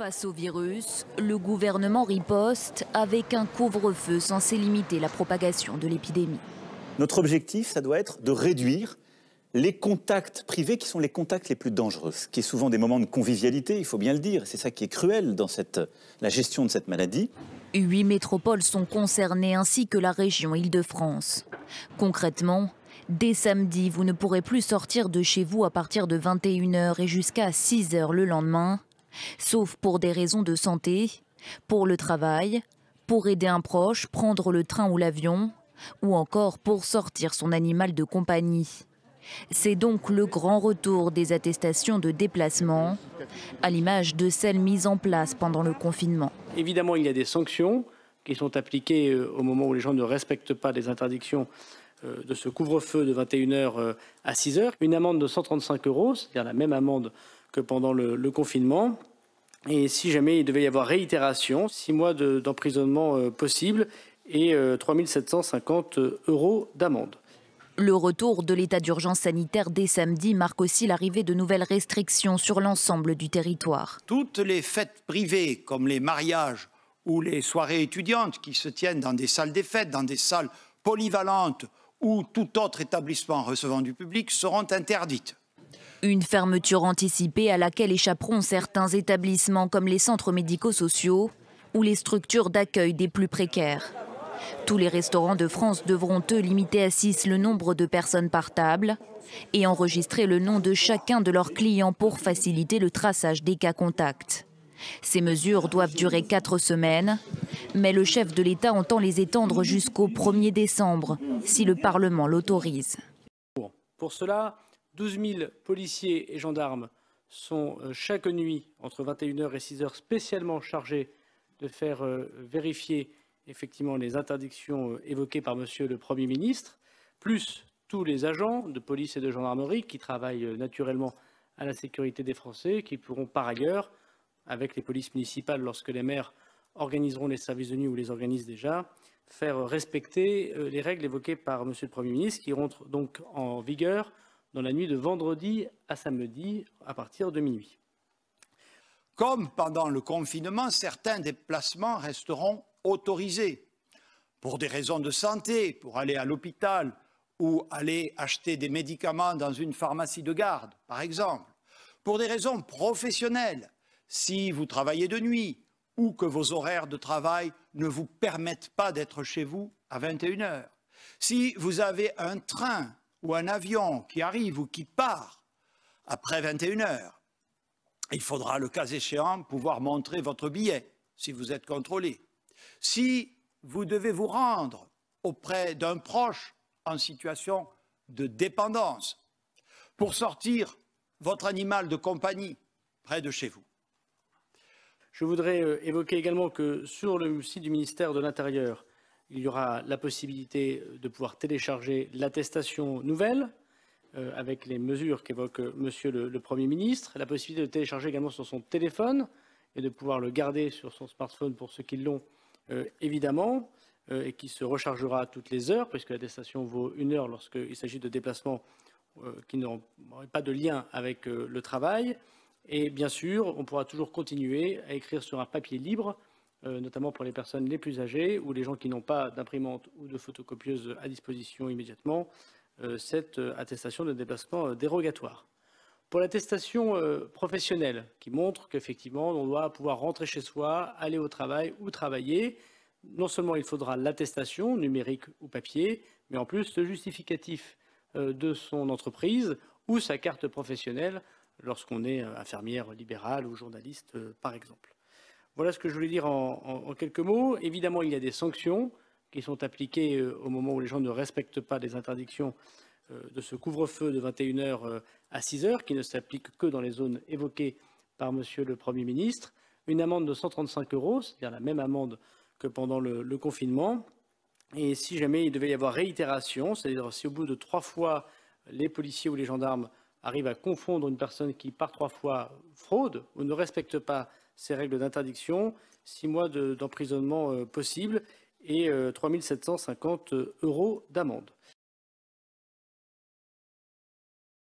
Face au virus, le gouvernement riposte avec un couvre-feu censé limiter la propagation de l'épidémie. Notre objectif, ça doit être de réduire les contacts privés qui sont les contacts les plus dangereux, ce qui est souvent des moments de convivialité, il faut bien le dire. C'est ça qui est cruel dans la gestion de cette maladie. 8 métropoles sont concernées ainsi que la région Île-de-France. Concrètement, dès samedi, vous ne pourrez plus sortir de chez vous à partir de 21h et jusqu'à 6h le lendemain, sauf pour des raisons de santé, pour le travail, pour aider un proche, prendre le train ou l'avion, ou encore pour sortir son animal de compagnie. C'est donc le grand retour des attestations de déplacement, à l'image de celles mises en place pendant le confinement. Évidemment, il y a des sanctions qui sont appliquées au moment où les gens ne respectent pas les interdictions de ce couvre-feu de 21h à 6h. Une amende de 135 €, c'est-à-dire la même amende que pendant le confinement. Et si jamais il devait y avoir réitération, 6 mois d'emprisonnement possible et 3 750 € d'amende. Le retour de l'état d'urgence sanitaire dès samedi marque aussi l'arrivée de nouvelles restrictions sur l'ensemble du territoire. Toutes les fêtes privées, comme les mariages ou les soirées étudiantes qui se tiennent dans des salles des fêtes, dans des salles polyvalentes ou tout autre établissement recevant du public, seront interdites. Une fermeture anticipée à laquelle échapperont certains établissements comme les centres médico-sociaux ou les structures d'accueil des plus précaires. Tous les restaurants de France devront, eux, limiter à 6 le nombre de personnes par table et enregistrer le nom de chacun de leurs clients pour faciliter le traçage des cas contacts. Ces mesures doivent durer 4 semaines, mais le chef de l'État entend les étendre jusqu'au 1er décembre, si le Parlement l'autorise. Pour cela, 12 000 policiers et gendarmes sont chaque nuit, entre 21h et 6h, spécialement chargés de faire vérifier effectivement les interdictions évoquées par Monsieur le Premier ministre, plus tous les agents de police et de gendarmerie qui travaillent naturellement à la sécurité des Français, qui pourront par ailleurs, avec les polices municipales, lorsque les maires organiseront les services de nuit ou les organisent déjà, faire respecter les règles évoquées par Monsieur le Premier ministre, qui rentrent donc en vigueur dans la nuit de vendredi à samedi à partir de minuit. Comme pendant le confinement, certains déplacements resteront autorisés pour des raisons de santé, pour aller à l'hôpital ou aller acheter des médicaments dans une pharmacie de garde, par exemple, pour des raisons professionnelles, si vous travaillez de nuit ou que vos horaires de travail ne vous permettent pas d'être chez vous à 21h, si vous avez un train ou un avion qui arrive ou qui part après 21h, il faudra, le cas échéant, pouvoir montrer votre billet si vous êtes contrôlé. Si vous devez vous rendre auprès d'un proche en situation de dépendance pour sortir votre animal de compagnie près de chez vous. Je voudrais évoquer également que sur le site du ministère de l'Intérieur, il y aura la possibilité de pouvoir télécharger l'attestation nouvelle avec les mesures qu'évoque Monsieur le Premier ministre, la possibilité de télécharger également sur son téléphone et de pouvoir le garder sur son smartphone pour ceux qui l'ont évidemment, et qui se rechargera toutes les heures, puisque l'attestation vaut 1 heure lorsqu'il s'agit de déplacements qui n'auraient pas de lien avec le travail. Et bien sûr, on pourra toujours continuer à écrire sur un papier libre, notamment pour les personnes les plus âgées ou les gens qui n'ont pas d'imprimante ou de photocopieuse à disposition immédiatement, cette attestation de déplacement dérogatoire. Pour l'attestation professionnelle, qui montre qu'effectivement, on doit pouvoir rentrer chez soi, aller au travail ou travailler, non seulement il faudra l'attestation, numérique ou papier, mais en plus le justificatif de son entreprise ou sa carte professionnelle lorsqu'on est infirmière libérale ou journaliste, par exemple. Voilà ce que je voulais dire en quelques mots. Évidemment, il y a des sanctions qui sont appliquées au moment où les gens ne respectent pas les interdictions de ce couvre-feu de 21h à 6h, qui ne s'applique que dans les zones évoquées par Monsieur le Premier ministre. Une amende de 135 €, c'est-à-dire la même amende que pendant le confinement. Et si jamais il devait y avoir réitération, c'est-à-dire si au bout de 3 fois, les policiers ou les gendarmes arrivent à confondre une personne qui, par 3 fois, fraude ou ne respecte pas ces règles d'interdiction, 6 mois d'emprisonnement possible et 3 750 € d'amende.